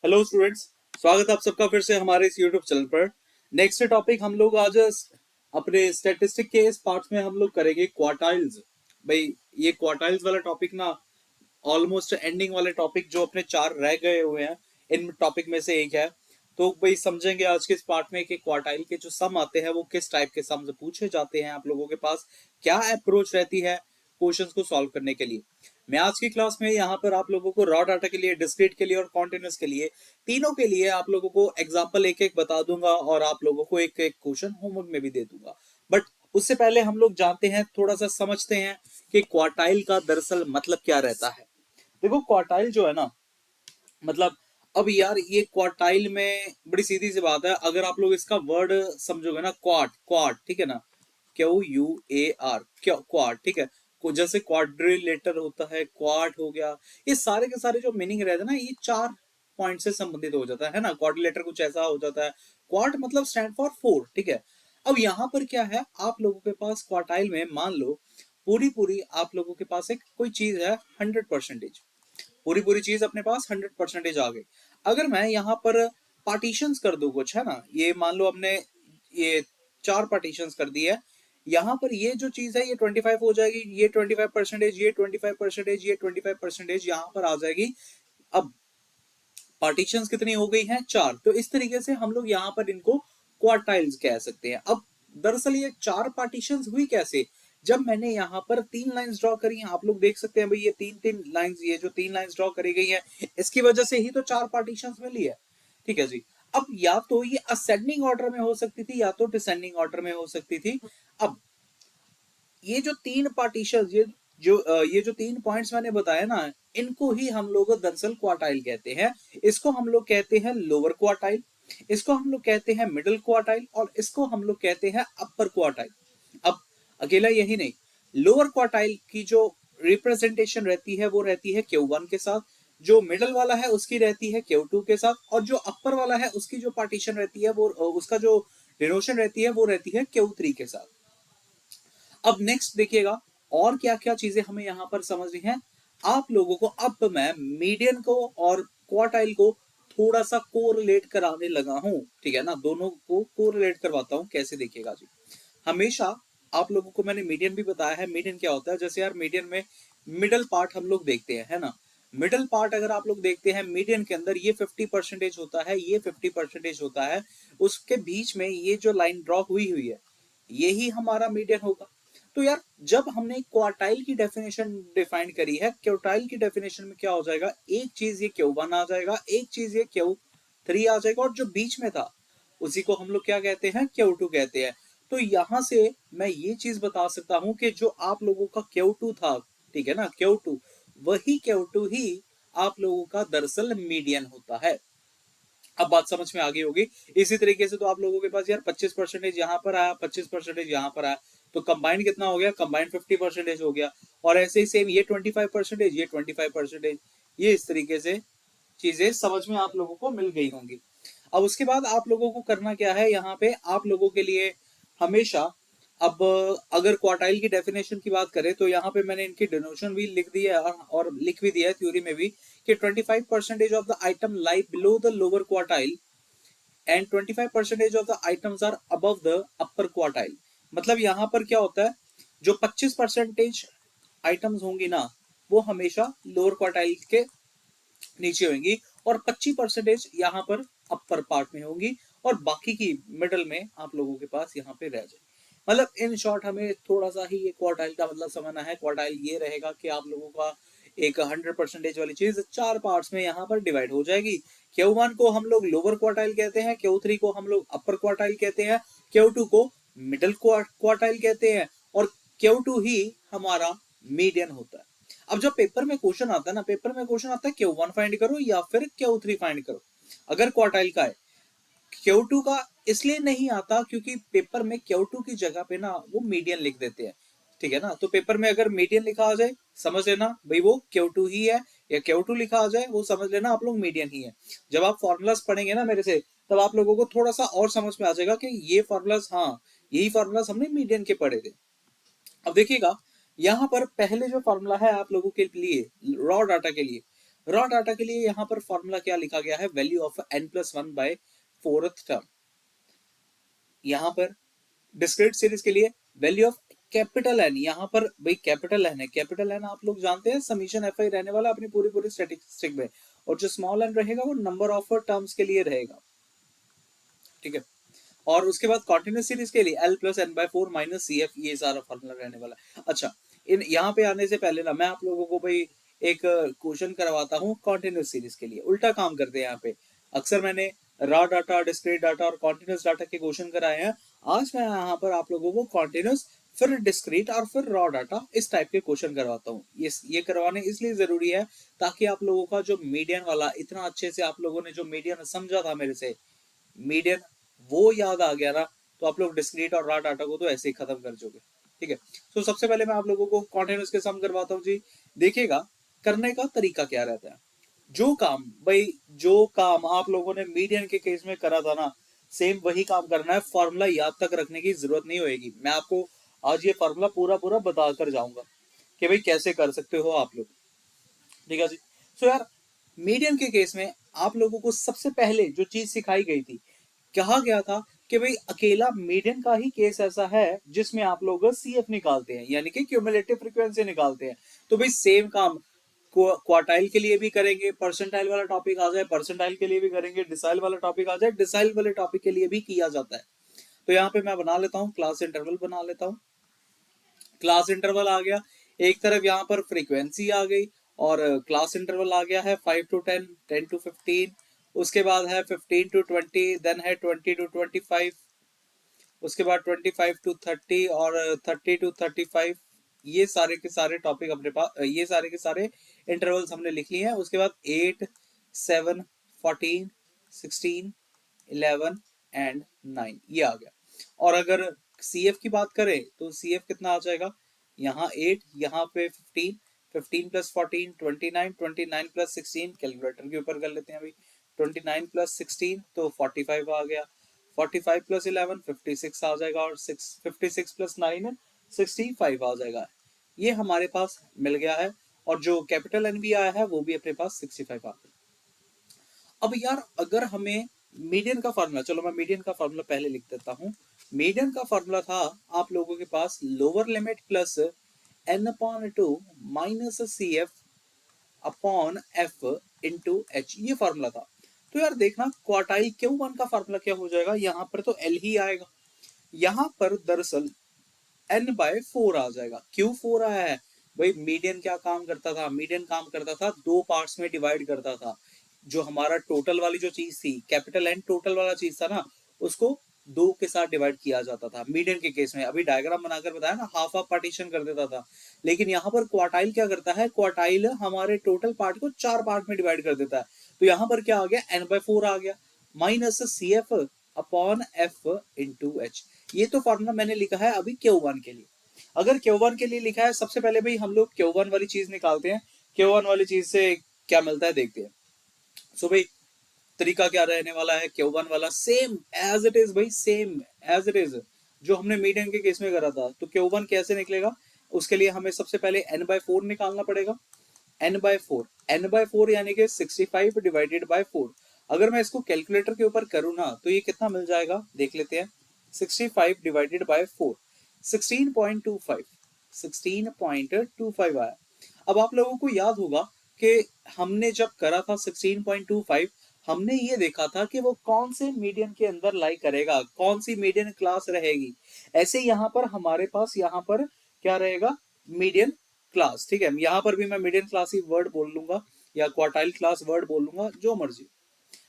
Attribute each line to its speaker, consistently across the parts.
Speaker 1: Hello students, स्वागत है आप सबका फिर से हमारे इस यूट्यूब चैनल पर। नेक्स्ट टॉपिक हम लोग आज अपने स्टैटिस्टिक के इस पार्ट में हम लोग करेंगे क्वार्टाइल्स। भाई, ये क्वार्टाइल्स वाला टॉपिक ना ऑलमोस्ट एंडिंग वाले टॉपिक जो अपने चार रह गए हुए हैं, इन टॉपिक में से एक है। तो भाई समझेंगे आज के इस पार्ट में कि क्वार्टाइल के जो सम आते हैं वो किस टाइप के सम पूछे जाते हैं, आप लोगों के पास क्या अप्रोच रहती है क्वेश्चंस को सॉल्व करने के लिए। मैं आज की क्लास में यहाँ पर आप लोगों को रॉ डाटा के लिए, डिस्क्रीट के लिए और कॉन्टिन्यूस के लिए, तीनों के लिए आप लोगों को एग्जाम्पल एक एक बता दूंगा और आप लोगों को एक एक क्वेश्चन होमवर्क में भी दे दूंगा। बट उससे पहले हम लोग जानते हैं, थोड़ा सा समझते हैं कि क्वार्टाइल का दरअसल मतलब क्या रहता है। देखो, क्वार्टाइल जो है ना, मतलब अब यार ये क्वार्टाइल में बड़ी सीधी सी बात है, अगर आप लोग इसका वर्ड समझोगे ना, क्वार्ट क्वार्ट, ठीक है ना, QUAR, क्या क्वार्ट, ठीक है। जैसे क्वाड्रिलेटर होता है, क्वार्ट हो गया, ये सारे के सारे जो मीनिंग रहते हैं ना, ये चार पॉइंट से संबंधित हो जाता है ना। क्वाड्रिलेटर कुछ ऐसा हो जाता है, क्वार्ट मतलब स्टैंड फॉर फोर, ठीक है। अब यहाँ पर क्या है, आप लोगों के पास क्वार्टाइल में मान लो पूरी पूरी आप लोगों के पास एक कोई चीज है 100%, पूरी पूरी चीज अपने पास 100% आ गई। अगर मैं यहाँ पर पार्टीशंस कर दूं कुछ, है ना, ये मान लो हमने ये चार पार्टीशंस कर दी है। यहाँ पर ये जो चीज है ये 25 हो जाएगी, ये 25%, ये 25%, ये 25% यहाँ पर आ जाएगी। अब पार्टीशंस कितनी हो गई हैं? चार। तो इस तरीके से हम लोग यहाँ पर इनको क्वार्टाइल्स कह सकते हैं। अब दरअसल ये चार पार्टीशंस हुई कैसे? जब मैंने यहाँ पर तीन लाइंस ड्रॉ करी हैं, आप लोग देख सकते हैं भाई, ये तीन तीन लाइंस, ये जो तीन लाइंस ड्रॉ करी गई है, इसकी वजह से ही तो चार पार्टीशंस मिली है, ठीक है जी। अब या तो ये असेंडिंग ऑर्डर में हो सकती थी या तो डिसेंडिंग ऑर्डर में हो सकती थी। अब ये जो तीन पार्टीशन, ये जो तीन पॉइंट्स मैंने बताया ना, इनको ही हम लोग दरअसल क्वार्टाइल कहते हैं। इसको हम लोग कहते हैं लोअर क्वार्टाइल, इसको हम लोग कहते हैं मिडिल क्वार्टाइल, और इसको हम लोग कहते हैं अपर क्वार्टाइल। अब अकेला यही नहीं, लोअर क्वार्टाइल की जो रिप्रेजेंटेशन रहती है वो रहती है Q1 के साथ, जो मिडल वाला है उसकी रहती है Q2 के साथ, और जो अपर वाला है उसकी जो पार्टीशन रहती है वो, उसका जो डिनोशन रहती है वो रहती है Q3 के साथ। अब नेक्स्ट देखिएगा, और क्या क्या चीजें हमें यहां पर समझनी है आप लोगों को। अब मैं मीडियन को और क्वार्टाइल को थोड़ा सा कोरिलेट कराने लगा हूं, ठीक है ना, दोनों को कोरिलेट करवाता हूं। कैसे? देखिएगा जी, हमेशा आप लोगों को मैंने मीडियन भी बताया है। मीडियन क्या होता है? जैसे यार मीडियन में मिडल पार्ट हम लोग देखते हैं, है ना। मिडल पार्ट अगर आप लोग देखते हैं मीडियन के अंदर, ये 50% होता है, ये 50% होता है, उसके बीच में ये जो लाइन ड्रॉ हुई हुई है यही हमारा मीडियन होगा। तो यार जब हमने क्वार्टाइल की डेफिनेशन डिफाइन करी है, क्वार्टाइल की डेफिनेशन में क्या हो जाएगा, एक चीज ये Q1 आ जाएगा, एक चीज ये Q3 आ जाएगा, और जो बीच में था उसी को हम लोग क्या कहते हैं, Q2 कहते हैं। तो यहां से मैं ये चीज बता सकता हूं कि जो आप लोगों का Q2 था, ठीक है ना, Q2, वही Q2 ही आप लोगों का दरअसल मीडियन होता है। अब बात समझ में आ गई होगी। इसी तरीके से तो आप लोगों के पास यार 25% यहाँ पर आया, 25% यहाँ पर आया, तो कंबाइंड कितना हो गया? कंबाइंड 50% हो गया। और ऐसे ही सेम ये 25%, ये 25%, ये इस तरीके से चीजें समझ में आप लोगों को मिल गई होंगी। अब उसके बाद आप लोगों को करना क्या है, यहाँ पे आप लोगों के लिए हमेशा, अब अगर क्वार्टाइल की डेफिनेशन की बात करें तो यहाँ पे मैंने इनकी डिनोशन भी लिख दी है, और लिख भी दिया है थ्योरी में भी, कि 25% of the item lie below the lower quartile and 25% of the items are above the upper quartile. मतलब यहाँ पर क्या होता है, जो 25% आइटम्स होंगी ना, वो हमेशा लोअर क्वार्टाइल के नीचे होंगी, और 25% यहाँ पर अपर पार्ट में होंगी, और बाकी की मिडल में आप लोगों के पास यहाँ पे रह जाएगी। मतलब इन शॉर्ट हमें थोड़ा सा ही ये क्वार्टाइल का मतलब समझना है। क्वार्टाइल ये रहेगा कि आप लोगों का एक 100% वाली चीज चार पार्ट्स में यहाँ पर डिवाइड हो जाएगी। Q1 को हम लोग लोअर क्वार्टाइल कहते हैं, Q3 को हम लोग अपर क्वार्टाइल कहते हैं, Q2 को मिडिल क्वार्टाइल कहते हैं, और Q2 ही हमारा मीडियन होता है। अब जब पेपर में क्वेश्चन आता है ना, पेपर में क्वेश्चन आता है Q1 फाइंड करो या फिर Q3 फाइंड करो, अगर क्वार्टाइल का है। Q2 का इसलिए नहीं आता क्योंकि पेपर में Q2 की जगह पे ना वो मीडियन लिख देते हैं, ठीक है ना। तो पेपर में अगर मीडियन लिखा आ जाए, समझ लेना भाई वो Q2 ही है, या Q2 लिखा आ जाए वो समझ लेना आप लोग मीडियन ही है। जब आप फॉर्मूलाज पढ़ेंगे ना मेरे से, तब आप लोगों को थोड़ा सा और समझ में आ जाएगा कि ये फॉर्मूलाज, हाँ, यही फॉर्मूलाज हमने मीडियन के पढ़े थे। अब देखिएगा, यहाँ पर पहले जो फॉर्मूला है आप लोगों के लिए रॉ डाटा के लिए, रॉ डाटा के लिए यहाँ पर फॉर्मूला क्या लिखा गया है, वैल्यू ऑफ n+1/4th टर्म। यहाँ पर डिस्क्रीट सीरीज के लिए वैल्यू ऑफ कैपिटल एन, यहाँ पर भाई कैपिटल एन है, कैपिटल एन आप लोग जानते हैं समीशन एफ आई रहने वाला अपनी पूरी पूरी स्टैटिस्टिक में, और जो स्मॉल एन रहेगा वो नंबर ऑफ टर्म्स के लिए रहेगा, ठीक है। और उसके बाद कॉन्टिन्यूस सीरीज के लिए L+n/4 - CF, ये सारा फॉर्मूला रहने वाला है। अच्छा, इन यहाँ पे आने से पहले ना मैं आप लोगों को भाई एक क्वेश्चन करवाता हूँ कॉन्टिन्यूस सीरीज के लिए। उल्टा काम करते हैं यहाँ पे, अक्सर मैंने रॉ डाटा, डिस्क्रीट डाटा और कॉन्टिन्यूस डाटा के क्वेश्चन कराए हैं। आज मैं यहाँ पर आप लोगों को कॉन्टिन्यूस, फिर डिस्क्रीट और फिर रॉ डाटा, इस टाइप के क्वेश्चन करवाता हूँ। ये करवाने इसलिए जरूरी है ताकि आप लोगों का जो मीडियन वाला इतना अच्छे से आप लोगों ने जो मीडियन समझा था मेरे से, मीडियन वो याद आ गया ना, तो आप लोग डिस्क्रीट और रॉ डाटा को तो ऐसे ही खत्म कर दोगे, ठीक है। तो सबसे पहले मैं आप लोगों को कॉन्टिन्यूस के सम करवाता हूँ जी। देखिएगा करने का तरीका क्या रहता है। जो काम भाई, जो काम आप लोगों ने मीडियन के केस में करा था ना, सेम वही काम करना है। फॉर्मूला याद तक रखने की जरूरत नहीं होगी। मैं आपको आज ये फॉर्मूला पूरा पूरा बता कर जाऊंगा कि भाई कैसे कर सकते हो आप लोग, ठीक है जी। सो यार, मीडियन के केस में आप लोगों को सबसे पहले जो चीज सिखाई गई थी, कहा गया था कि भाई अकेला मीडियन का ही केस ऐसा है जिसमें आप लोग सीएफ निकालते हैं, यानी कि क्यूमुलेटिव फ्रीक्वेंसी निकालते हैं। तो भाई सेम काम क्वार्टाइल के लिए भी करेंगे, परसेंटाइल वाला टॉपिक आ जाए परसेंटाइल के लिए भी करेंगे, डिसाइल वाला टॉपिक आ जाए डिसाइल वाले टॉपिक के लिए भी किया जाता है। तो यहाँ पे मैं बना लेता हूँ क्लास इंटरवल, बना लेता हूँ। क्लास इंटरवल आ गया, एक तरफ यहाँ पर फ्रीक्वेंसी आ गई, और क्लास इंटरवल आ गया है 5 to 10, 10 to 15, उसके बाद है 15 to 20, देन है 20 to 25, उसके बाद 25 to 30 और 30 to 35। ये सारे के सारे टॉपिक अपने पास, ये सारे के सारे इंटरवल्स हमने लिख लिए हैं। उसके बाद 8, 7, 14, 16, 11 एंड 9 ये आ गया। और अगर सीएफ की बात करें तो सीएफ कितना आ जाएगा, यहाँ 8, यहाँ पे 15, 15 + 14 29, 29 + 16, कैलकुलेटर के ऊपर कर लेते हैं अभी, 29 + 16 तो 45 आ गया, 45 + 11 56 आ जाएगा, और 56 + 9 65 आ जाएगा। ये हमारे पास मिल गया है, और जो कैपिटल एन भी आया है वो भी अपने पास 65 आ गया। अब यार अगर हमें मीडियन का फार्मूला, चलो मैं मीडियन का फार्मूला पहले लिख देता हूँ। मीडियन का फार्मूला था आप लोगों के पास lower limit plus n/2 minus CF upon F into H, ये फार्मूला था। तो यार देखना क्वार्टाइल Q1 का फार्मूला क्या हो जाएगा, यहाँ पर तो L ही आएगा, यहाँ पर दरअसल n/4 आ जाएगा। क्यों 4 आया है भाई, मीडियन क्या काम करता था, मीडियन काम करता था दो पार्ट्स में डिवाइड करता था। जो हमारा टोटल वाली जो चीज थी, कैपिटल एन टोटल वाला चीज था ना, उसको दो के साथ डिवाइड किया जाता था मीडियन के केस में। अभी डायग्राम बनाकर बताया ना, हाफ हाफ पार्टीशन कर देता था। लेकिन यहाँ पर क्वार्टाइल क्या करता है, क्वार्टाइल हमारे टोटल पार्ट को 4 पार्ट में डिवाइड कर देता है। तो यहाँ पर क्या आ गया, n/4 आ गया minus CF upon F into H। ये तो फॉर्मूला मैंने लिखा है अभी Q1 के लिए। अगर Q1 के लिए लिखा है, सबसे पहले भाई हम लोग Q1 वाली चीज निकालते हैं। Q1 वाली चीज से क्या मिलता है देखते हैं। सो भाई तरीका क्या रहने वाला है, Q1 वाला सेम एज इट इज भाई, सेम एज इट इज जो हमने मीडियन के केस में करा था। तो Q1 कैसे निकलेगा, उसके लिए हमें सबसे पहले n/4 निकालना पड़ेगा। n/4 यानी कि 65 डिवाइडेड बाय 4। अगर मैं इसको कैलकुलेटर के ऊपर करूँ ना तो ये कितना मिल जाएगा देख लेते हैं। 65 डिवाइडेड बाय 4 16.25, 16.25 आया। अब आप लोगों को याद होगा कि हमने जब करा था 16.25, हमने ये देखा था कि वो कौन से मीडियन के अंदर लाई करेगा, कौन सी मीडियन क्लास रहेगी। ऐसे यहाँ पर हमारे पास यहाँ पर क्या रहेगा, मीडियन क्लास, ठीक है। यहाँ पर भी मैं मीडियन क्लास ही वर्ड बोल लूंगा या क्वार्टाइल क्लास वर्ड बोल लूंगा, जो मर्जी।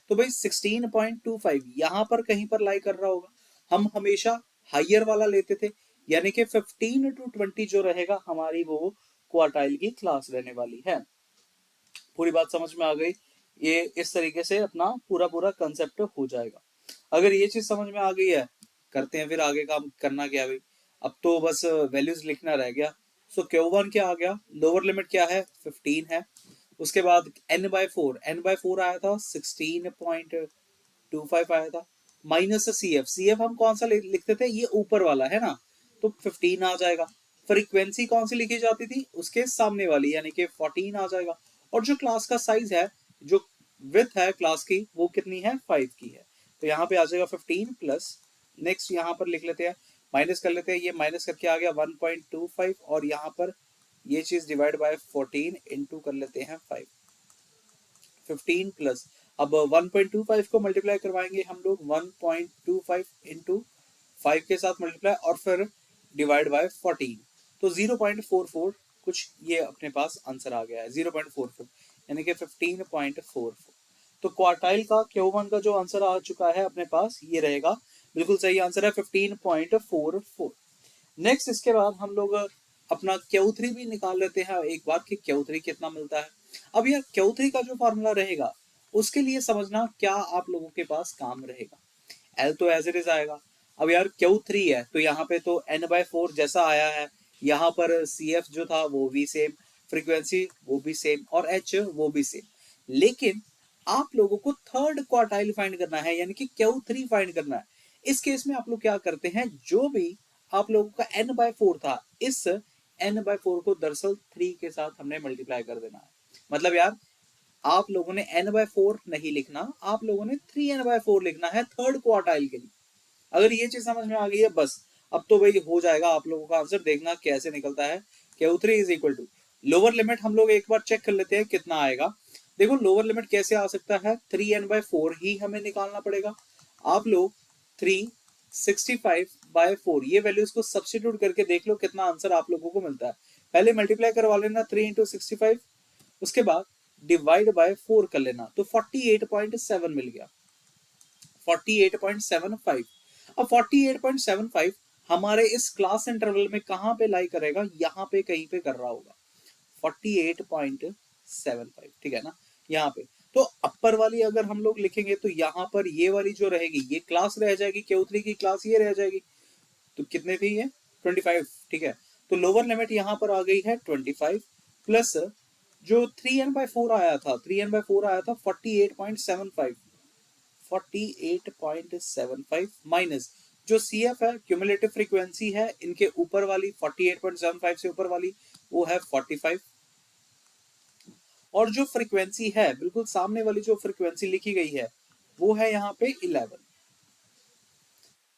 Speaker 1: तो भाई 16.25 यहाँ पर कहीं पर लाई कर रहा होगा। हम हमेशा हाइयर वाला लेते थे, यानी कि 15 to 20 जो रहेगा हमारी वो क्वार्टाइल की क्लास रहने वाली है। पूरी बात समझ में आ गई। ये इस तरीके से अपना पूरा पूरा कंसेप्ट हो जाएगा। अगर ये चीज समझ में आ गई है, करते हैं फिर आगे काम करना क्या भाई। अब तो बस वैल्यूज लिखना रह गया। सो Q1 क्या आ गया, लोअर लिमिट क्या है 15 है। उसके बाद n/4 आया था 16.25 आया था, माइनस CF हम कौन सा लिखते थे, ये ऊपर वाला है ना, तो 15 आ जाएगा। फ्रीक्वेंसी कौन सी लिखी जाती थी, उसके सामने वाली, यानी कि 14 आ जाएगा। और जो क्लास का साइज है, जो विथ है क्लास की, वो कितनी है, 5 की है। तो यहाँ पे आ जाएगा 15 प्लस, नेक्स्ट यहाँ पर लिख लेते हैं, माइनस कर लेते हैं, ये माइनस करके आ गया 1.25, और यहाँ पर ये चीज डिवाइड बाय 14 इंटू कर लेते हैं 5, 15 प्लस, अब 1.25 को मल्टीप्लाई करवाएंगे हम लोग 1.25 इंटू 5 के साथ मल्टीप्लाई, और फिर डिवाइड बाय 14, तो 0.44 कुछ ये अपने पास आंसर आ गया है 0.44, यानी कि 15.44। तो क्वार्टाइल का Q1 का जो आंसर आ चुका है अपने पास, ये रहेगा, बिल्कुल सही आंसर है 15.44। नेक्स्ट इसके बाद हम लोग अपना Q3 भी निकाल लेते हैं एक बार कि Q3 कितना मिलता है। अब यार Q3 का जो फॉर्मूला रहेगा, उसके लिए समझना क्या आप लोगों के पास काम रहेगा। एल तो एज इट इज आएगा। अब यार Q3 है तो यहाँ पे तो n/4 जैसा आया है, यहाँ पर CF जो था वो भी सेम, फ्रीक्वेंसी वो भी सेम, और H वो भी सेम। लेकिन आप लोगों को थर्ड क्वार्टाइल फाइंड करना है, यानी कि Q3 फाइंड करना है। इस केस में आप लोग क्या करते हैं, जो भी आप लोगों का n/4 था, इस n/4 को दरअसल 3 के साथ हमने मल्टीप्लाई कर देना है। मतलब यार आप लोगों ने n/4 नहीं लिखना, आप लोगों ने 3n/4 लिखना है थर्ड क्वार्टाइल के लिए। अगर ये चीज समझ में आ गई है, बस अब तो भाई हो जाएगा आप लोगों का आंसर। देखना कैसे निकलता है। Q3 is equal to, lower limit हम लोग एक बार चेक कर लेते हैं कितना आएगा। देखो लोअर लिमिट कैसे आ सकता है, 3n/4 ही हमें निकालना पड़ेगा। आप लोग 365/4 ये वैल्यूज को सब्स्टिट्यूट करके देख लो कितना आंसर आप लोगों को मिलता है। पहले मल्टीप्लाई करवा लेना 3 इंटू 65, उसके बाद डिवाइड बाय 4 कर लेना, तो 48.7 मिल गया, 48.75। अब 48.75 हमारे इस क्लास इंटरवल में कहां पे लाई करेगा, यहां पे कहीं पे कर रहा होगा 48.75, ठीक है ना, यहाँ पे। तो अपर वाली अगर हम लोग लिखेंगे तो यहाँ पर ये वाली जो रहेगी, ये क्लास रह जाएगी, Q3 की क्लास ये रह जाएगी। तो कितने थी ये, 25, ठीक है। तो लोअर लिमिट यहाँ पर आ गई है 25, प्लस जो 3n/4 आया था, 3n/4 आया था 48.75, 48.75 माइनस जो CF है, क्यूमुलेटिव फ्रीक्वेंसी है, इनके ऊपर वाली 48.75 से ऊपर वाली वो है 45, और जो फ्रीक्वेंसी है बिल्कुल सामने वाली जो फ्रीक्वेंसी लिखी गई है वो है यहाँ पे 11,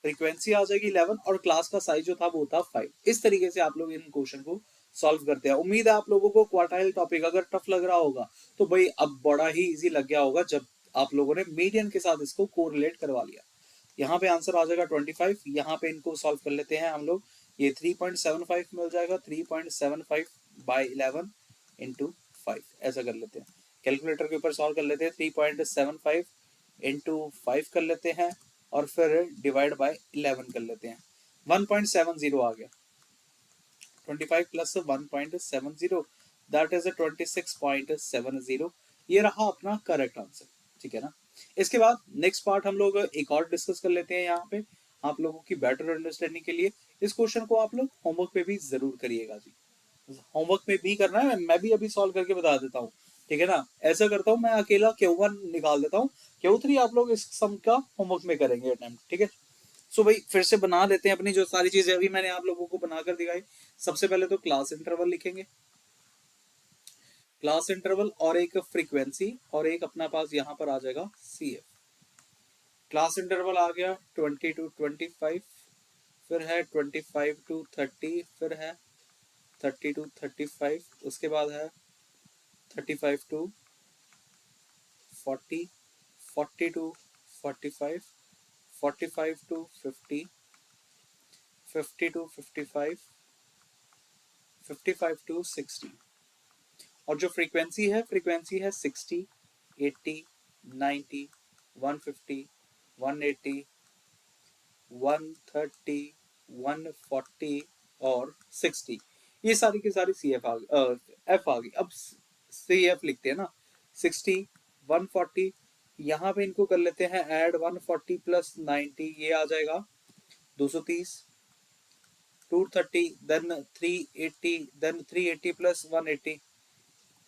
Speaker 1: फ्रीक्वेंसी आ जाएगी 11, और क्लास का साइज जो था वो था 5। इस तरीके से आप लोग इन क्वेश्चन को सॉल्व करते हैं। उम्मीद है आप लोगों को क्वार्टाइल टॉपिक अगर टफ लग रहा होगा तो भाई अब बड़ा ही इजी लग गया होगा जब आप लोगों ने मीडियन के साथ इसको कोरिलेट करवा लिया। यहाँ पे आंसर आ जाएगा 25, यहाँ पे इनको सॉल्व कर लेते हैं हम लोग, ये 3.75 मिल जाएगा, 3.75 बाई 11 इंटू 5, ऐसा कर लेते हैं। कैलकुलेटर के ऊपर सॉल्व कर लेते हैं, 3.75 इंटू 5 कर लेते हैं, और फिर डिवाइड बाय 11 कर लेते हैं, 1.70 आ गया, 25 प्लस 1.70 दैट इज 26.70। ये रहा अपना करेक्ट आंसर, ठीक है ना। इसके बाद नेक्स्ट पार्ट हम लोग एक और डिस्कस कर लेते हैं यहाँ पे, आप लोगों की बेटर अंडरस्टैंडिंग के लिए। इस क्वेश्चन को आप लोग होमवर्क पे भी जरूर करिएगा जी, होमवर्क में भी करना है, मैं भी अभी सॉल्व करके बता देता हूँ, ठीक है ना। ऐसा करता हूँ मैं अकेला Q1 निकाल देता हूँ, Q3 आप लोग इस सम का होमवर्क में करेंगे अटेम्प्ट, ठीक है। सो भाई फिर से बना लेते हैं अपनी जो सारी चीजें अभी मैंने आप लोगों को बनाकर दिखाई। सबसे पहले तो क्लास इंटरवल लिखेंगे, क्लास इंटरवल और एक फ्रीक्वेंसी, और एक अपना पास यहाँ पर आ जाएगा CF। क्लास इंटरवल आ गया 20 to 25, फिर है 25 to 30, फिर है 30 to 35, उसके बाद है 35 to 40, 40 to 45, 45 to 50, 50 to 55, 55 to 60। और जो फ्रीक्वेंसी है 60, 80, 90, 150, 180, 130, 140 और 60। ये सारी की सारी सी एफ आ गई, एफ आ गई। अब CF लिखते हैं ना, 60, 140, यहाँ पे इनको कर लेते हैं ऐड, 140 प्लस 90 ये आ जाएगा 230, 230, then 380, then 380 plus 180,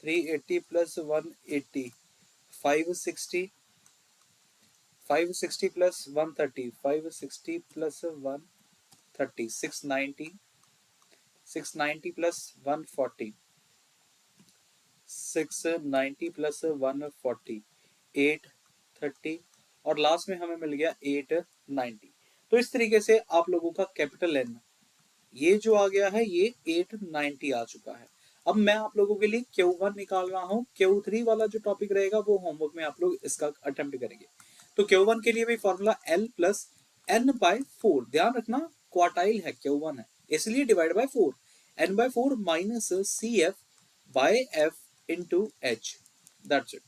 Speaker 1: 380 plus 180, 560, 560 plus 130, 560 plus 130, 690, 690 plus 140, 690 plus 140 830 और लास्ट में हमें मिल गया 890। तो इस तरीके से आप लोगों का कैपिटल एन ये जो आ गया है ये 890 आ चुका है। अब मैं आप लोगों के लिए Q1 निकाल रहा हूँ। Q3 वाला जो टॉपिक रहेगा वो होमवर्क में आप लोग इसका अटेम्प्ट करेंगे। तो Q1 के लिए भी formula L plus N by 4, ध्यान रखना क्वार्टाइल है Q1 है इसलिए divide by 4, N by 4 minus CF by F into H, that's इट।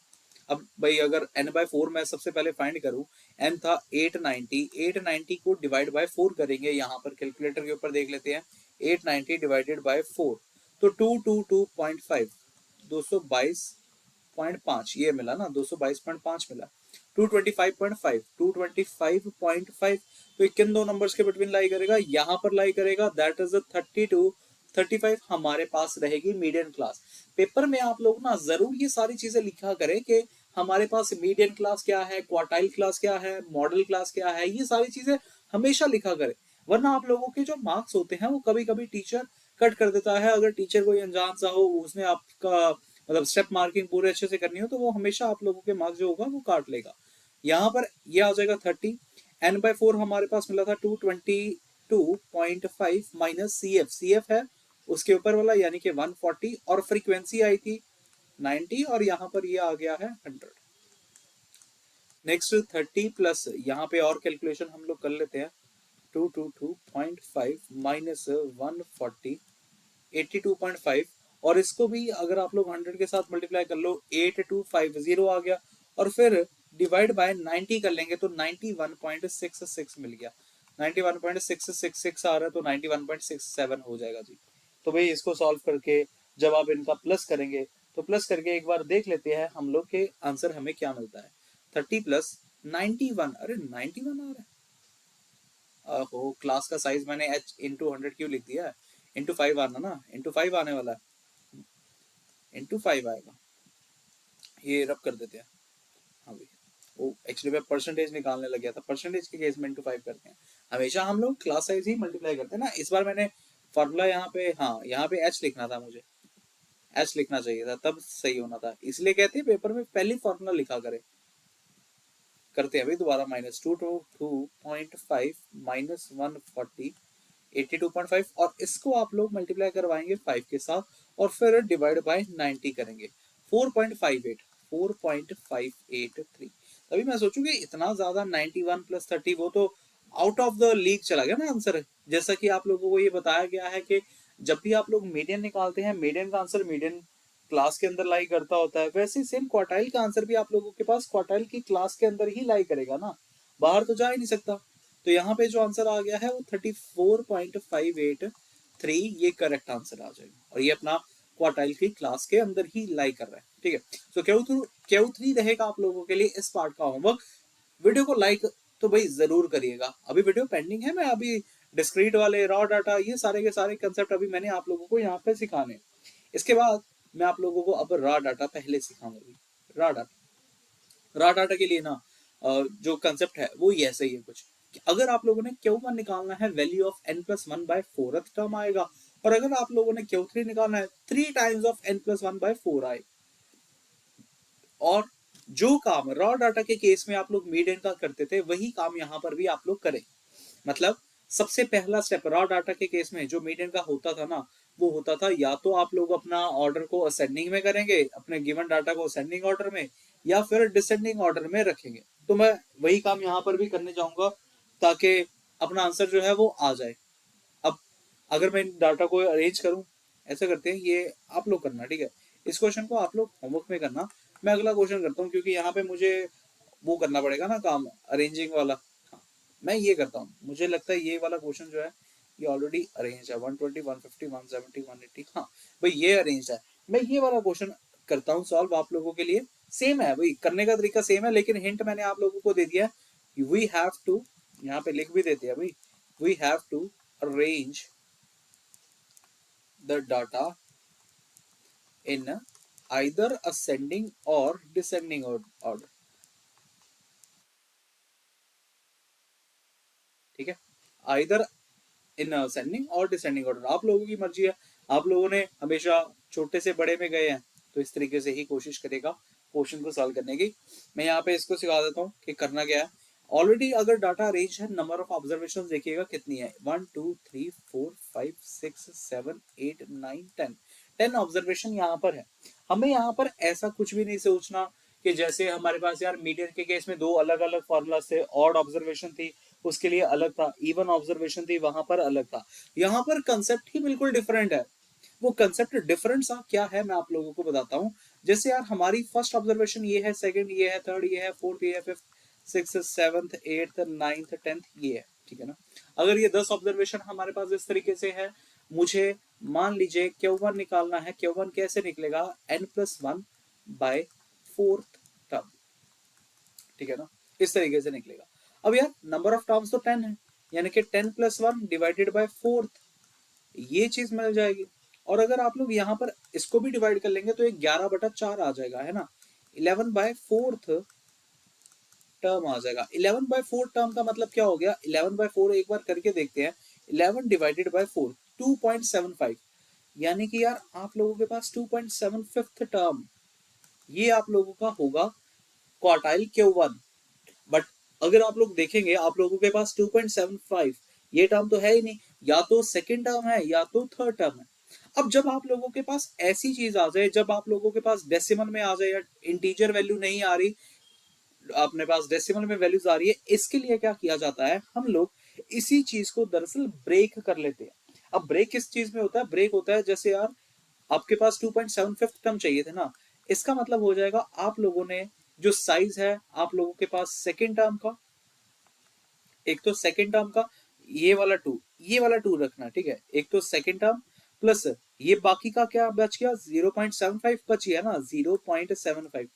Speaker 1: अब भाई अगर n बाय 4 मैं सबसे पहले फाइंड करूं, n था 890, 890 को डिवाइड बाय 4 करेंगे, यहाँ पर कैलकुलेटर के ऊपर देख लेते हैं 890 डिवाइडेड बाय 4 तो 222.5 222.5 ये मिला ना, 222.5 मिला। 225.5 225.5 तो किन दो नंबर्स के बिटवीन लाई करेगा, यहाँ पर लाई करेगा, दैट इज 32 35 हमारे पास रहेगी मीडियन क्लास। पेपर में आप लोग ना जरूर ये सारी चीजें लिखा करें कि हमारे पास मीडियन क्लास क्या है, क्वार्टाइल क्लास क्या है, मॉडल क्लास क्या है, ये सारी चीजें हमेशा लिखा करें, वरना आप लोगों के जो मार्क्स होते हैं वो कभी कभी टीचर कट कर देता है। अगर टीचर कोई अनजान सा हो, उसने आपका मतलब स्टेप मार्किंग पूरे अच्छे से करनी हो तो वो हमेशा आप लोगों के मार्क्स जो होगा वो काट लेगा। यहाँ पर ये आ जाएगा 30, n बाय 4 हमारे पास मिला था 222.5 माइनस सी एफ है उसके ऊपर वाला यानी कि 140 और फ्रीक्वेंसी आई थी 90 और यहाँ पर ये आ गया है 100। नेक्स्ट 30 प्लस यहाँ पे और कैलकुलेशन हम लोग कर लेते हैं, 222.5 माइनस 140 82.5 और इसको भी अगर आप लोग 100 के साथ मल्टीप्लाई कर लो 8250 आ गया और फिर डिवाइड बाय 90 कर लेंगे तो 91.66 मिल गया। 91.666 आ रहा है तो 91.67 हो जाएगा जी। तो भाई इसको सॉल्व करके जब आप इनका प्लस करेंगे तो प्लस करके एक बार देख लेते हैं हम लोग के आंसर हमें क्या मिलता है। 30 प्लस 91, अरे 91 आ रहा है। हो क्लास का साइज मैंने h इंटू 100 क्यों लिख दिया है, इंटू 5 आना ना, इंटू 5 आने वाला है, इंटू 5 आएगा, ये रब कर देते हैं। हाँ भाई वो एक्चुअली मैं परसेंटेज निकालने लग गया था, परसेंटेज के केस में इंटू 5 करते हैं, हमेशा हम लोग क्लास साइज ही मल्टीप्लाई करते हैं ना। इस बार मैंने फॉर्मूला यहाँ पे, हाँ यहाँ पे h लिखना था, मुझे h लिखना चाहिए था तब सही होना था, इसलिए कहते हैं पेपर में पहली फॉर्मूला लिखा करे। करते हैं भाई दोबारा, माइनस 222.5 माइनस 140 82.5 और इसको आप लोग मल्टीप्लाई करवाएंगे 5 के साथ और फिर डिवाइड बाय 90 करेंगे, 4.58 4.583। तभी मैं सोचूंगी इतना ज्यादा 91 प्लस 30 वो तो आउट ऑफ द लीग चला गया ना आंसर। जैसा कि आप लोगों को ये बताया गया है कि जब भी आप लोग मीडियन निकालते हैं, मीडियन का आंसर मीडियन क्लास के अंदर लाई करता होता है, वैसे ही सेम क्वार्टाइल का आंसर भी आप लोगों के पास क्वार्टाइल की क्लास के अंदर ही लाई करेगा ना, बाहर तो जा ही नहीं सकता। तो यहाँ पे जो आंसर आ गया है वो 34.583 ये करेक्ट आंसर आ जाएगा और ये अपना क्वार्टाइल की क्लास के अंदर ही लाई कर रहा है। ठीक है, तो Q3 रहेगा आप लोगों के लिए इस पार्ट का होमवर्क। वीडियो को लाइक तो भाई जरूर करिएगा, अभी वीडियो पेंडिंग है, मैं अभी डिस्क्रीट वाले रॉ डाटा ये सारे के सारे कंसेप्ट अभी मैंने आप लोगों को यहाँ पे सिखाने। इसके बाद मैं आप लोगों को अब रॉ डाटा पहले सिखाऊंगा। रॉ डाटा के लिए ना जो कंसेप्ट है वो ये ऐसे ही है कुछ कि अगर आप लोगों ने Q1 निकालना है, value of n plus 1 by 4th term आएगा, और अगर आप लोगों ने Q3 निकालना है 3 times of n plus 1 by 4 आए। और जो काम रॉ डाटा के केस में आप लोग मीडियन का करते थे वही काम यहाँ पर भी आप लोग करें। मतलब सबसे पहला स्टेप रॉ डाटा के केस में जो मीडियन का होता था ना, वो होता था या तो आप लोग अपना ऑर्डर को असेंडिंग में करेंगे, अपने गिवन डाटा को असेंडिंग ऑर्डर में, या फिर डिसेंडिंग ऑर्डर में रखेंगे। तो मैं वही काम यहाँ पर भी करने जाऊंगा ताकि अपना आंसर जो है वो आ जाए। अब अगर मैं डाटा को अरेंज करूं, ऐसा करते हैं, ये आप लोग करना, ठीक है, इस क्वेश्चन को आप लोग होमवर्क में करना, मैं अगला क्वेश्चन करता हूँ क्योंकि यहाँ पे मुझे वो करना पड़ेगा ना काम अरेंजिंग वाला। हाँ, मैं ये करता हूँ, मुझे लगता है ये वाला क्वेश्चन जो है ये ऑलरेडी अरेंज है, 120 150 170 180, हाँ भाई ये अरेंज है। मैं ये वाला क्वेश्चन करता हूँ सॉल्व आप लोगों के लिए, सेम है भाई, करने का तरीका सेम है, लेकिन हिंट मैंने आप लोगों को दे दिया है। वी हैव टू, यहाँ पे लिख भी देते हैं भाई, we have to arrange the data in either ascending or descending order। ठीक है, either in ascending और descending order, आप लोगों की मर्जी है। आप लोगों ने हमेशा छोटे से बड़े में गए हैं तो इस तरीके से ही कोशिश करेगा क्वेश्चन को सॉल्व करने की। मैं यहाँ पे इसको सिखा देता हूँ कि करना क्या है। ऑलरेडी अगर डाटा अरेंज है, नंबर ऑफ ऑब्जर्वेशन देखिएगा कितनी है, 1 2 3 4 5 6 7 8 9 10, 10 ऑब्जर्वेशन यहाँ पर है। हमें यहाँ पर ऐसा कुछ भी नहीं सोचना कि जैसे हमारे पास यार मीडियन के केस में दो अलग अलग फॉर्मूला थे, ऑड ऑब्जर्वेशन थी उसके लिए अलग था, इवन ऑब्जर्वेशन थी वहां पर अलग था। यहाँ पर कंसेप्ट ही बिल्कुल डिफरेंट है। वो कंसेप्ट डिफरेंस क्या है मैं आप लोगों को बताता हूँ। जैसे यार हमारी फर्स्ट ऑब्जर्वेशन ये है, सेकंड ये है, थर्ड ये है, फोर्थ ये है, fifth six seventh eighth ninth tenth ये है, ठीक है ना। अगर ये 10 ऑब्जर्वेशन हमारे पास इस तरीके से है, मुझे मान लीजिए Q1 निकालना है। Q1 कैसे निकलेगा, n+1 बाय फोर्थ टर्म, ठीक है ना, इस तरीके से निकलेगा। अब यार नंबर ऑफ टर्म्स तो 10 है, यानी कि 10+1 डिवाइडेड बाय फोर्थ, ये चीज मिल जाएगी। और अगर आप लोग यहाँ पर इसको भी डिवाइड कर लेंगे तो एक 11/4 आ जाएगा, है ना। 11/4 टर्म आ जाएगा। 11/4 टर्म का मतलब क्या हो गया, 11/4 एक बार करके देखते हैं। 11 डिवाइडेड बाय 4 2.75, यानी कि यार आप लोगों के पास 2.75 टर्म ये आप लोगों का होगा क्वार्टाइल Q1। बट अगर आप लोग देखेंगे आप लोगों के पास 2.75 ये टर्म तो है ही नहीं, या तो सेकंड टर्म है या तो थर्ड टर्म है। अब जब आप लोगों के पास ऐसी चीज आ जाए, जब आप लोगों के पास डेसिमल में आ जाए या इंटीजर वैल्यू नहीं आ रही, अपने पास डेसिमल में वैल्यूज आ रही है, इसके लिए क्या किया जाता है, हम लोग इसी चीज को दरअसल ब्रेक कर लेते हैं। अब ब्रेक किस चीज में होता है, ब्रेक होता है जैसे यार आपके पास 2.75 टर्म चाहिए थे ना, इसका मतलब हो जाएगा आप लोगों ने जो साइज है आप लोगों के पास सेकेंड टर्म का, एक तो सेकेंड टर्म का ये वाला टू, ये वाला टू रखना, ठीक है। एक तो सेकेंड टर्म प्लस ये बाकी का क्या बच गया, 0.75 बच गया ना, 0.75।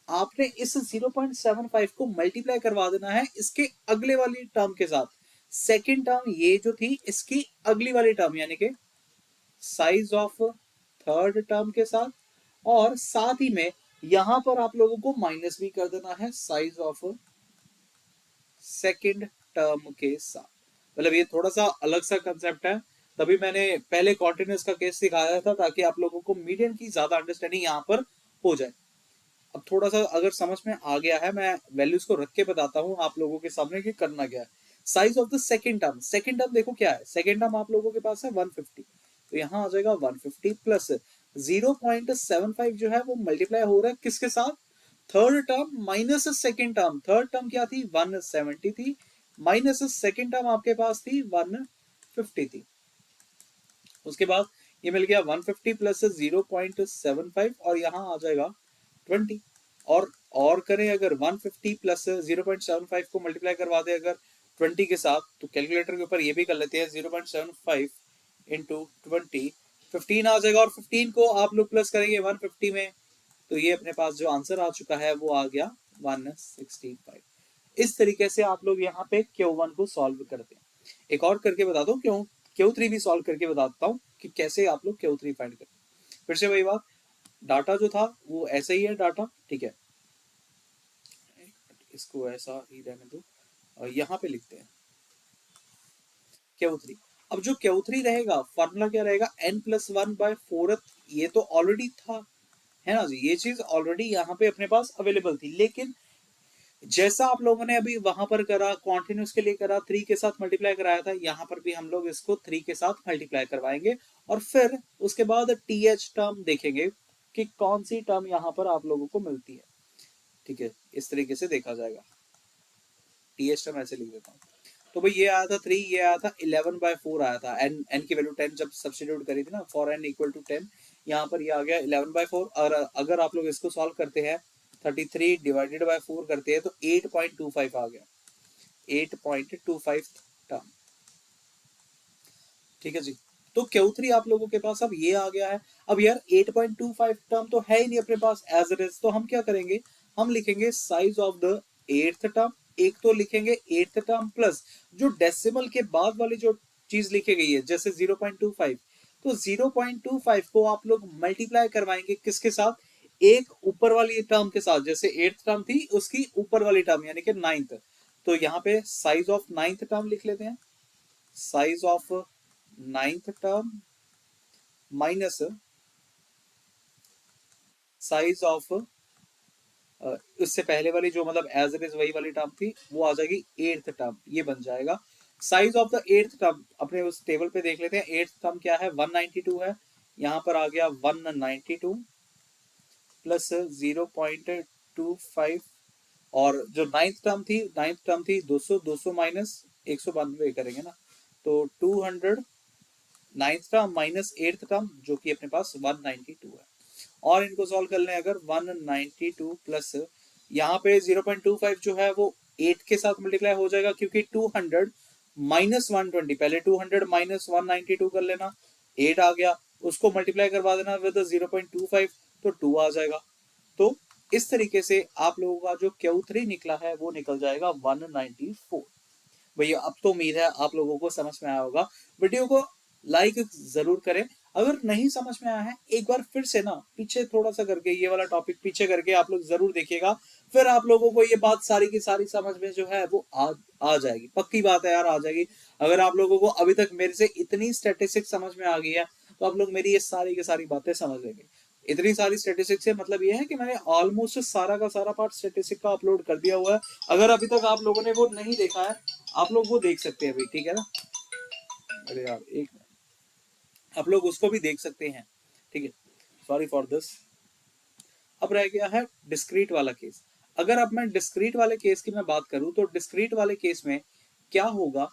Speaker 1: आपने इस 0.75 को मल्टीप्लाई करवा देना है इसके अगले वाली टर्म के साथ। सेकेंड टर्म ये जो थी इसकी अगली वाली टर्म, यानी कि साइज ऑफ थर्ड टर्म के साथ, और साथ ही में यहां पर आप लोगों को माइनस भी कर देना है साइज ऑफ सेकेंड टर्म के साथ। मतलब ये थोड़ा सा अलग सा कंसेप्ट है, तभी मैंने पहले कॉन्टिन्यूस का केस दिखाया था ताकि आप लोगों को मीडियन की ज्यादा अंडरस्टैंडिंग यहाँ पर हो जाए। अब थोड़ा सा अगर समझ में आ गया है, मैं वैल्यूज को रख के बताता हूँ आप लोगों के सामने कि करना क्या है। Size of the second term, second term देखो क्या है, सेकेंड टर्म आप लोगों के पास है 150, तो यहाँ आ जाएगा 150 प्लस 0.75 जो है वो मल्टीप्लाई हो रहा है किसके साथ, third term minus second term. Third term क्या थी, 170 थी, माइनस सेकेंड टर्म आपके पास थी 150 थी। उसके बाद ये मिल गया 150 प्लस 0.75 और यहाँ आ जाएगा 20। और करें अगर 150 प्लस 0.75 को मल्टीप्लाई करवा दे अगर 20 के साथ, तो कैलकुलेटर के ऊपर ये भी कर लेते हैं, 0.75 इंटू 20 15 आ जाएगा, और 15 को आप लोग प्लस करेंगे 150 में, तो ये अपने पास जो आंसर आ चुका है वो आ गया 165। इस तरीके से आप लोग यहाँ पे Q1 को सॉल्व करते हैं। एक और करके बता दो, क्यों Q3 भी सॉल्व करके बताता हूँ कि कैसे आप लोग Q3 फाइंड करते। फिर से वही बात, डाटा जो था वो ऐसे ही है डाटा, ठीक है, इसको ऐसा ही रहने दो और यहाँ पे लिखते हैं Q3। अब जो Q3 रहेगा फॉर्मूला क्या रहेगा, n+1/4, ये तो ऑलरेडी था, है ना जी, ये चीज ऑलरेडी यहाँ पे अपने पास अवेलेबल थी। लेकिन जैसा आप लोगों ने अभी वहां पर करा, कॉन्टिन्यूस के लिए करा, 3 के साथ मल्टीप्लाई कराया था, यहाँ पर भी हम लोग इसको 3 के साथ मल्टीप्लाई करवाएंगे, और फिर उसके बाद TH टर्म देखेंगे कि कौन सी टर्म यहाँ पर आप लोगों को मिलती है, ठीक है। इस तरीके से देखा जाएगा। TH टर्म ऐसे लिख देता हूँ, तो भाई ये आया था 3, ये आया था 11/4 आया था, n की वैल्यू 10 जब सब्स्टिट्यूट करी थी ना, फॉर n इक्वल टू 10, यहाँ पर ये आ गया 11/4। और अगर आप लोग इसको सॉल्व करते हैं 33 डिवाइडेड बाय 4 करते हैं तो 8.25 आ गया, 8.25 टर्म, ठीक है जी। तो Q3 आप लोगों के पास अब ये आ गया है। अब यार 8.25 टर्म तो है ही नहीं अपने पास एज इट इज, तो हम क्या करेंगे, हम लिखेंगे size of the eighth term, एक तो लिखेंगे एट्थ टर्म प्लस जो डेसिमल के बाद वाली जो चीज लिखी गई है जैसे 0.25, तो 0.25 को आप लोग मल्टीप्लाई करवाएंगे किसके साथ, एक ऊपर वाली टर्म के साथ, जैसे एट्थ टर्म थी उसकी ऊपर वाली टर्म यानी कि नाइन्थ। तो यहाँ पे साइज ऑफ नाइन्थ टर्म लिख लेते हैं, size of ninth term minus size of इससे पहले वाली जो मतलब एज इट इज वही वाली टर्म थी वो आ जाएगी एट्थ टर्म, ये बन जाएगा size of the eighth term. अपने उस टेबल पे देख लेते हैं, एट्थ टर्म क्या है, 192 है, यहाँ पर आ गया 192 प्लस 0.25, और जो नाइन्थ टर्म थी 200, 200 माइनस 192 करेंगे ना, तो 200 ninth term minus eighth term जो कि अपने पास 192 है। और इनको सॉल्व कर लें अगर, 192 प्लस यहाँ पे 0.25 जो है वो 8 के साथ मल्टीप्लाई हो जाएगा, क्योंकि 200 माइनस 120, पहले 200 माइनस 192 कर लेना, 8 आ गया, उसको मल्टीप्लाई करवा देना विद 0.25, तो 2 आ जाएगा। तो इस तरीके से आप लोगों का जो Q3 निकला है वो निकल जाएगा 194। भैया अब तो उम्मीद है आप लोगों को समझ में आया होगा। वीडियो को लाइक जरूर करें, अगर नहीं समझ में आया है एक बार फिर से ना पीछे थोड़ा सा करके ये वाला टॉपिक पीछे करके आप लोग जरूर देखिएगा, फिर आप लोगों को ये बात सारी की सारी समझ में जो है वो आ जाएगी, पक्की बात है यार, आ जाएगी। अगर आप लोगों को अभी तक मेरे से इतनी स्टैटिस्टिक्स समझ में आ गई है तो आप लोग मेरी ये सारी की सारी बातें समझ लेंगे। इतनी सारी स्टैटिस्टिक्स से मतलब ये है कि मैंने ऑलमोस्ट सारा का सारा पार्ट स्टैटिस्टिक का अपलोड कर दिया हुआ है। अगर अभी तक आप लोगों ने वो नहीं देखा है आप लोग वो देख सकते हैं भाई, ठीक है ना। अरे यार एक आप लोग उसको भी देख सकते हैं, ठीक है, सॉरी फॉर दिस। अब रह गया है डिस्क्रीट वाला केस। अगर अब मैं डिस्क्रीट वाले केस की मैं बात करूं तो डिस्क्रीट वाले केस में क्या होगा,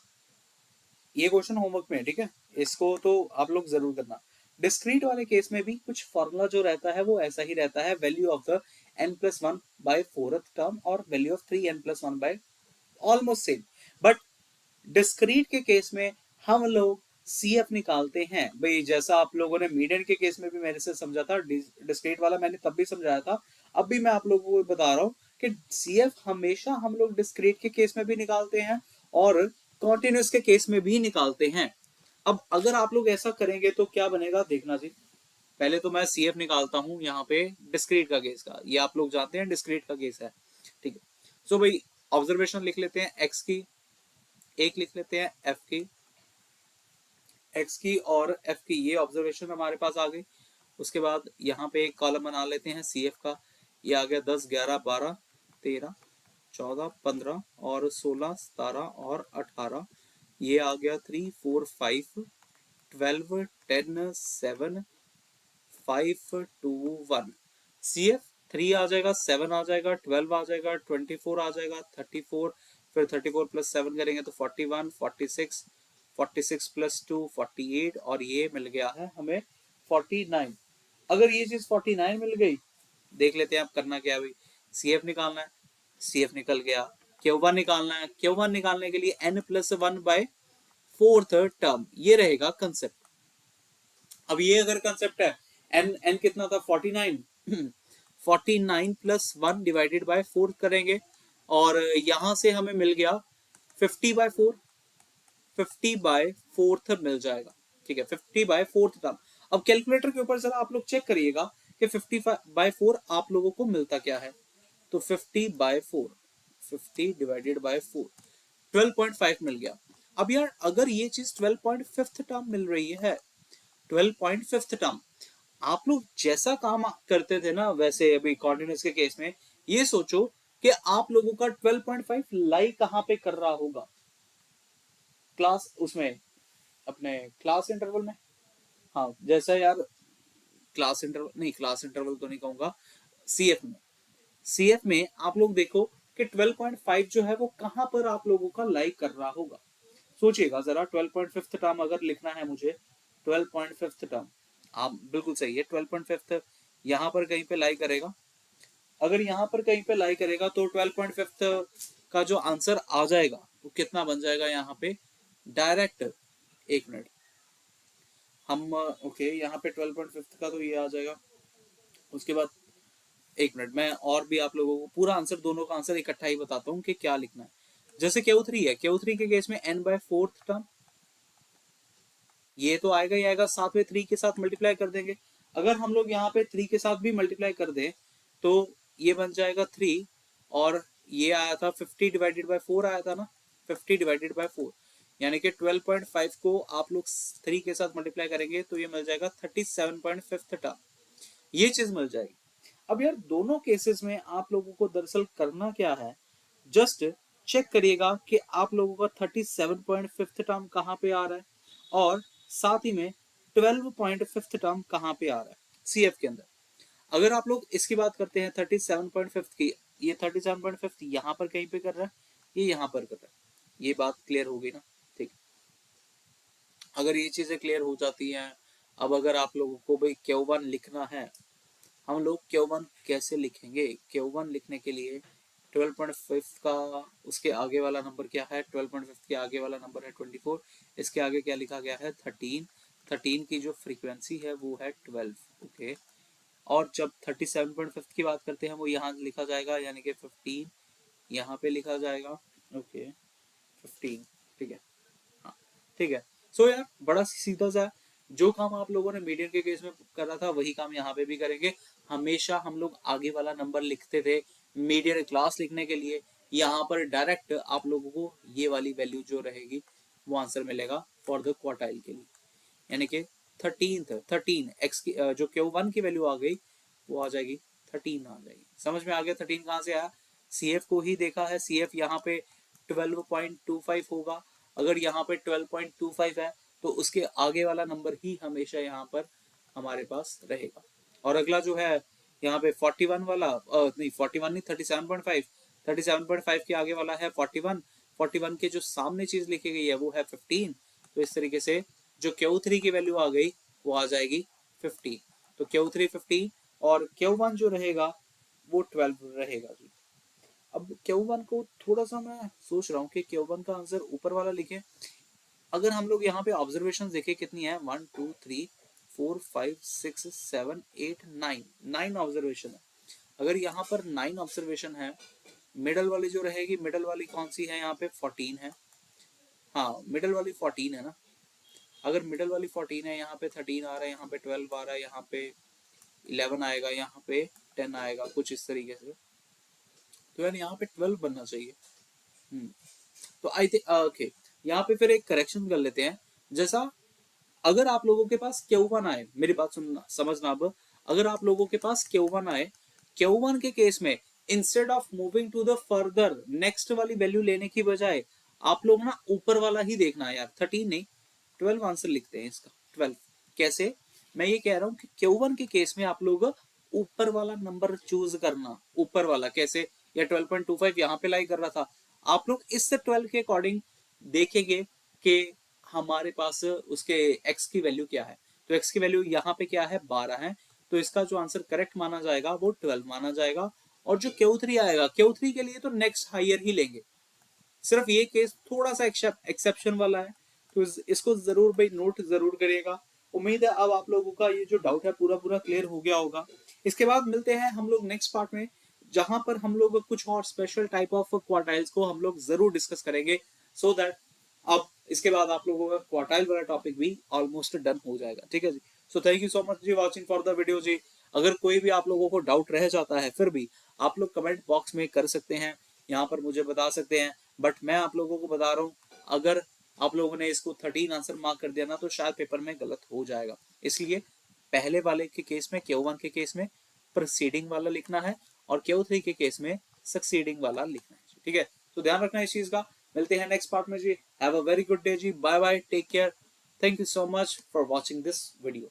Speaker 1: ये क्वेश्चन होमवर्क में, ठीक है, इसको तो आप लोग जरूर करना। डिस्क्रीट वाले केस में भी कुछ फॉर्मूला जो रहता है वो ऐसा ही रहता है, value of the n+1 by fourth term और value of 3n+1 by, almost same. But discrete के केस में हम लोग CF निकालते हैं भाई, जैसा आप लोगों ने मीडियन के केस में भी मेरे से समझा था, डिस्क्रीट वाला मैंने तब भी समझाया था, अब भी मैं आप लोगों को बता रहा हूं कि CF हमेशा हम लोग डिस्क्रीट के केस में भी निकालते हैं और कॉन्टिन्यूस के केस में भी निकालते हैं। अब अगर आप लोग ऐसा करेंगे तो क्या बनेगा देखना जी। पहले तो मैं CF निकालता हूं यहाँ पे डिस्क्रीट का केस का, ये आप लोग जानते हैं डिस्क्रीट का केस है, ठीक है। सो भाई ऑब्जर्वेशन लिख लेते हैं x की, एक लिख लेते हैं f की, x की और f की, ये ऑब्जर्वेशन हमारे पास आ गई। उसके बाद यहाँ पे एक कॉलम बना लेते हैं CF का, ये आ गया 10, 11, 12, 13, 14, 15 और 16, 17 और 18, ये आ गया 3, 4, 5, 12, 10, 7, 5, 2, 1। CF 3 आ जाएगा, 7 आ जाएगा, 12 आ जाएगा, 24 आ जाएगा, 34, फिर 34 प्लस 7 करेंगे तो 41, 46, 46 प्लस 2 48, और ये मिल गया है हमें 49। अगर ये चीज 49 मिल गई, देख लेते हैं आप करना क्या है भाई, CF निकालना है, CF निकल गया, Q1 निकालना है, Q1 निकालने के लिए n+1 बाय फोर्थ टर्म, ये रहेगा कंसेप्ट। अब ये अगर कंसेप्ट है, n कितना था 49, 49 प्लस 1 डिवाइडेड बाय 4 करेंगे, और यहां से हमें मिल गया 50/4, 50/4 मिल जाएगा, ठीक है, 50/4 टर्म। अब कैलकुलेटर के ऊपर जरा आप लोग चेक करिएगा कि 50/4 आप लोगों को मिलता क्या है, तो 50/4, 50 डिवाइडेड बाय 4, 12.5 मिल गया। अब यार अगर ये चीज 12.5 टर्म मिल रही है, 12.5 टर्म, आप लोग जैसा काम करते थे ना वैसे अभी कॉन्टिन्यूस के केस में, ये सोचो कि आप लोगों का 12.5 लाई कहां पे कर रहा होगा, क्लास उसमें, अपने क्लास इंटरवल में। हाँ जैसा यार क्लास इंटरवल नहीं, क्लास इंटरवल तो नहीं कहूंगा, CF में, CF में आप लोग देखो कि 12.5 जो है वो कहां पर आप लोगों का लाइक कर रहा होगा। सोचिएगा जरा, 12.5 टर्म अगर लिखना है मुझे, 12.5 टर्म, आप बिल्कुल सही है, 12.5 यहाँ पर कहीं पे लाई करेगा। अगर यहाँ पर कहीं पे लाई करेगा तो 12.5 का जो आंसर आ जाएगा वो कितना बन जाएगा यहाँ पे डायरेक्ट, एक मिनट, हम ओके यहाँ पे 12.5 का तो ये आ जाएगा। उसके बाद एक मिनट, मैं और भी आप लोगों को पूरा आंसर, दोनों का आंसर इकट्ठा ही बताता हूँ कि क्या लिखना है। जैसे Q3 है, Q3 के केस में n/4 टर्म, ये तो आएगा ही आएगा, साथ में 3 के साथ मल्टीप्लाई कर देंगे। अगर हम लोग यहाँ पे 3 के साथ भी मल्टीप्लाई कर दें तो ये बन जाएगा 3, और ये आया था 50 डिवाइडेड बाय 4 आया था ना, 50 डिवाइडेड बाय 4, यानी कि 12.5 को आप लोग 3 के साथ मल्टीप्लाई करेंगे तो ये मिल जाएगा 37.5 टर्म, ये चीज मिल जाएगी। अब यार दोनों केसेस में आप लोगों को दरअसल करना क्या है, जस्ट चेक करिएगा कि आप लोगों का 37.5 टर्म कहाँ पे आ रहा है और साथ ही में 12.5 टर्म कहाँ पे आ रहा है सीएफ के अंदर। अगर आप लोग इसकी बात करते हैं 37.5 की, ये 37.5 यहाँ पर कहीं पे कर रहा है, ये यहाँ पर कर रहा है, ये बात क्लियर हो गई ना। ठीक, अगर ये चीजें क्लियर हो जाती हैं, अब अगर आप लोगों को भाई Q1 लिखना है, हम लोग Q1 कैसे लिखेंगे? Q1 लिखने के लिए 12.5 का उसके आगे वाला नंबर क्या है, 12.5 के आगे वाला नंबर है 24, इसके आगे क्या लिखा गया है 13, 13 की जो फ्रीक्वेंसी है वो है 12। ओके, और जब 37.5 की बात करते हैं वो यहाँ लिखा जाएगा, यानी कि 15 यहाँ पे लिखा जाएगा। ओके 15, ठीक है, हाँ ठीक है। सो यार बड़ा सीधा सा है। जो काम आप लोगों ने मीडियन के केस में करा था वही काम यहाँ पे भी करेंगे। हमेशा हम लोग आगे वाला नंबर लिखते थे मीडियन क्लास लिखने के लिए, यहाँ पर डायरेक्ट आप लोगों को ये वाली वैल्यू जो रहेगी वो आंसर मिलेगा फॉर द क्वार्टाइल के लिए, यानी कि 13 एक्स की जो Q1 की वैल्यू आ गई वो आ जाएगी 13 आ जाएगी। समझ में आ गया 13 कहाँ से आया? सीएफ को ही देखा है, सीएफ यहाँ पे 12.25 होगा। अगर यहाँ पे 12.25 है तो उसके आगे वाला नंबर ही हमेशा यहाँ पर हमारे पास रहेगा। और अगला जो है यहाँ पे 41 वाला नहीं 41 नहीं 37.5, 37.5 के आगे वाला है 41, 41 के जो सामने चीज लिखी गई है वो है 15। तो इस तरीके से जो Q3 की वैल्यू आ गई वो आ जाएगी 15। तो Q3 15 और Q1 जो रहेगा वो 12 रहेगा जी। अब Q1 को थोड़ा सा मैं सोच रहा हूँ कि Q1 का आंसर ऊपर वाला लिखे। अगर हम लोग यहाँ पे ऑब्जर्वेशन देखें कितनी है, 1 2 3 4 5 6 7 8 9, 9 ऑब्जर्वेशन है। अगर यहाँ पर 9 ऑब्जर्वेशन है, मिडल वाली जो रहेगी, मिडल वाली कौन सी है यहाँ पे 14 है, हाँ मिडल वाली 14 है ना। अगर मिडल वाली 14 है, यहाँ पे 13 आ रहा है, यहाँ पे 12 आ रहा है, यहाँ पे 11 आएगा, यहाँ पे 10 आएगा, कुछ इस तरीके से। तो यार यहाँ पे 12 बनना चाहिए। तो आई थिंक ओके, यहाँ पे फिर एक करेक्शन कर लेते हैं। जैसा अगर आप लोगों के पास Q1 आए, मेरी बात सुनना समझना, अब अगर आप लोगों के पास Q1 आए, Q1 के केस में instead of moving to the further next वाली वैल्यू लेने की बजाय आप लोग ना ऊपर वाला ही देखना है यार, 13 नहीं 12 आंसर लिखते हैं इसका। 12 कैसे? मैं ये कह रहा हूँ कि Q1 के केस में आप लोग ऊपर वाला नंबर चूज करना। ऊपर वाला कैसे? या 12.25 यहाँ पे लाई कर रहा था, आप लोग इससे 12 के अकॉर्डिंग देखेंगे कि हमारे पास उसके x की वैल्यू क्या है। तो x की वैल्यू यहाँ पे क्या है 12 है, तो इसका जो आंसर करेक्ट माना जाएगा वो 12 माना जाएगा। और जो Q3 आएगा, Q3 के लिए तो नेक्स्ट हायर ही लेंगे। सिर्फ ये केस थोड़ा सा एक्सेप्शन वाला है, तो इसको जरूर भाई नोट जरूर करिएगा। उम्मीद है अब आप लोगों का ये जो डाउट है पूरा पूरा क्लियर हो गया होगा। इसके बाद मिलते हैं हम लोग नेक्स्ट पार्ट में, जहां पर हम लोग कुछ और स्पेशल टाइप ऑफ क्वार्टाइल्स को हम लोग जरूर डिस्कस करेंगे, सो दैट अब इसके बाद आप लोगों का क्वार्टाइल वाला टॉपिक भी ऑलमोस्ट डन हो जाएगा। ठीक है जी। So thank you so much जी वॉचिंग फॉर द वीडियो जी। अगर कोई भी आप लोगों को डाउट रह जाता है फिर भी आप लोग कमेंट बॉक्स में कर सकते हैं, यहाँ पर मुझे बता सकते हैं। बट मैं आप लोगों को बता रहा हूँ, अगर आप लोगों ने इसको 13 आंसर मार्क कर दिया ना तो शायद पेपर में गलत हो जाएगा। इसलिए पहले वाले के केस में, Q1 के केस में प्रोसीडिंग वाला लिखना है और Q3 के केस में सक्सीडिंग वाला लिखना है। ठीक है, तो ध्यान रखना इस चीज का। मिलते हैं नेक्स्ट पार्ट में जी। Have a very good day जी, bye bye, take care, thank you so much for watching this video.